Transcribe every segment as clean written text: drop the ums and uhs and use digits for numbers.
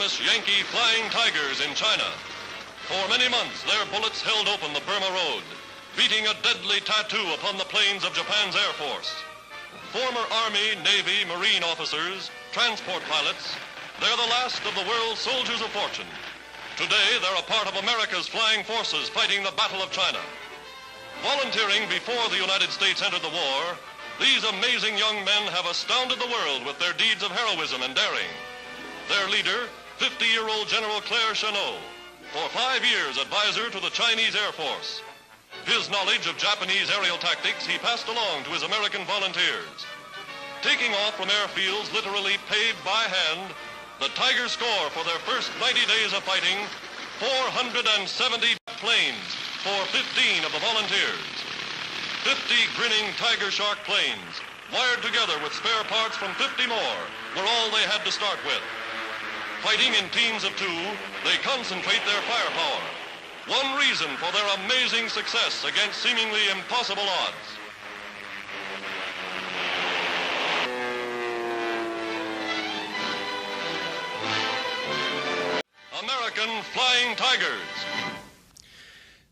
famous Yankee Flying Tigers in China. For many months, their bullets held open the Burma Road, beating a deadly tattoo upon the planes of Japan's Air Force. Former Army, Navy, Marine officers, transport pilots, they're the last of the world's soldiers of fortune. Today, they're a part of America's flying forces fighting the Battle of China. Volunteering before the United States entered the war, these amazing young men have astounded the world with their deeds of heroism and daring. Their leader, 50-year-old General Claire Chennault, for 5 years advisor to the Chinese Air Force. His knowledge of Japanese aerial tactics he passed along to his American volunteers. Taking off from airfields literally paved by hand, the Tigers score for their first 90 days of fighting 470 planes for 15 of the volunteers. 50 grinning Tiger Shark planes, wired together with spare parts from 50 more, were all they had to start with. Fighting in teams of 2, they concentrate their firepower. One reason for their amazing success against seemingly impossible odds. American Flying Tigers.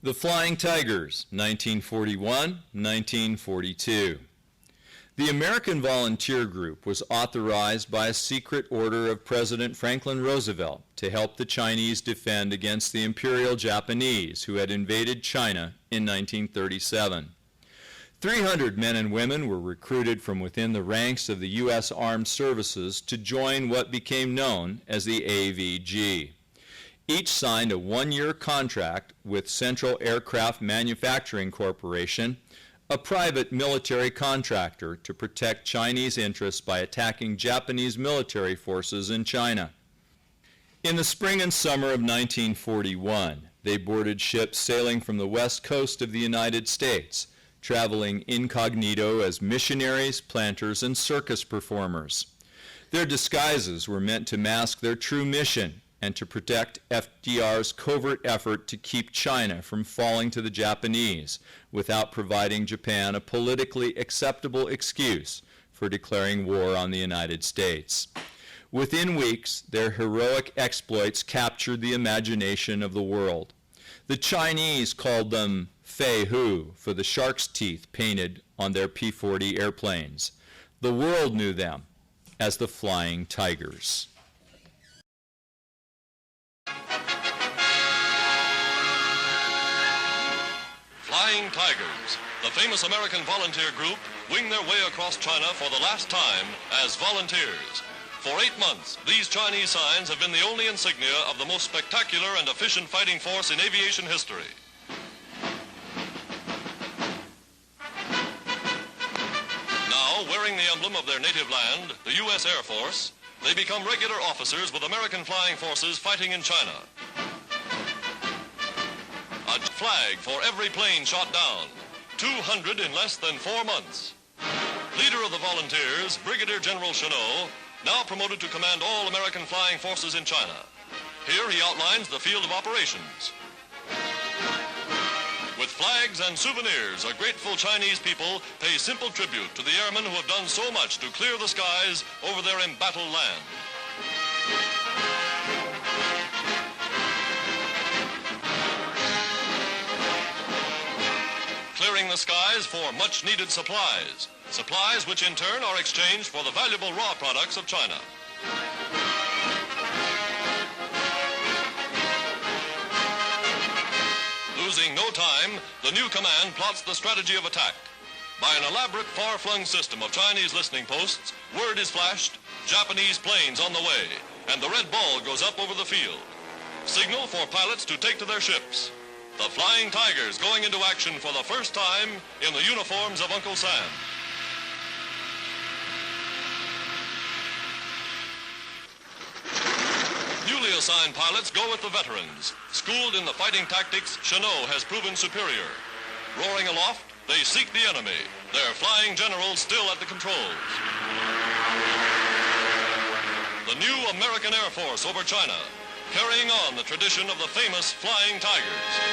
The Flying Tigers, 1941-1942. The American Volunteer Group was authorized by a secret order of President Franklin Roosevelt to help the Chinese defend against the Imperial Japanese who had invaded China in 1937. 300 men and women were recruited from within the ranks of the U.S. Armed Services to join what became known as the AVG. Each signed a 1-year contract with Central Aircraft Manufacturing Corporation, a private military contractor, to protect Chinese interests by attacking Japanese military forces in China. In the spring and summer of 1941, they boarded ships sailing from the west coast of the United States, traveling incognito as missionaries, planters, and circus performers. Their disguises were meant to mask their true mission and to protect FDR's covert effort to keep China from falling to the Japanese without providing Japan a politically acceptable excuse for declaring war on the United States. Within weeks, their heroic exploits captured the imagination of the world. The Chinese called them Fei Hu for the shark's teeth painted on their P-40 airplanes. The world knew them as the Flying Tigers. Flying Tigers, the famous American volunteer group, wing their way across China for the last time as volunteers. For 8 months, these Chinese signs have been the only insignia of the most spectacular and efficient fighting force in aviation history. Now, wearing the emblem of their native land, the U.S. Air Force, they become regular officers with American flying forces fighting in China. A flag for every plane shot down, 200 in less than 4 months. Leader of the volunteers, Brigadier General Chennault, now promoted to command all American flying forces in China. Here he outlines the field of operations. With flags and souvenirs, a grateful Chinese people pay simple tribute to the airmen who have done so much to clear the skies over their embattled land. Clearing the skies for much-needed supplies. Supplies which in turn are exchanged for the valuable raw products of China. Losing no time, the new command plots the strategy of attack. By an elaborate far-flung system of Chinese listening posts, word is flashed, Japanese planes on the way, and the red ball goes up over the field. Signal for pilots to take to their ships. The Flying Tigers going into action for the first time in the uniforms of Uncle Sam. Newly assigned pilots go with the veterans. Schooled in the fighting tactics, Chennault has proven superior. Roaring aloft, they seek the enemy, their flying generals still at the controls. The new American Air Force over China, carrying on the tradition of the famous Flying Tigers.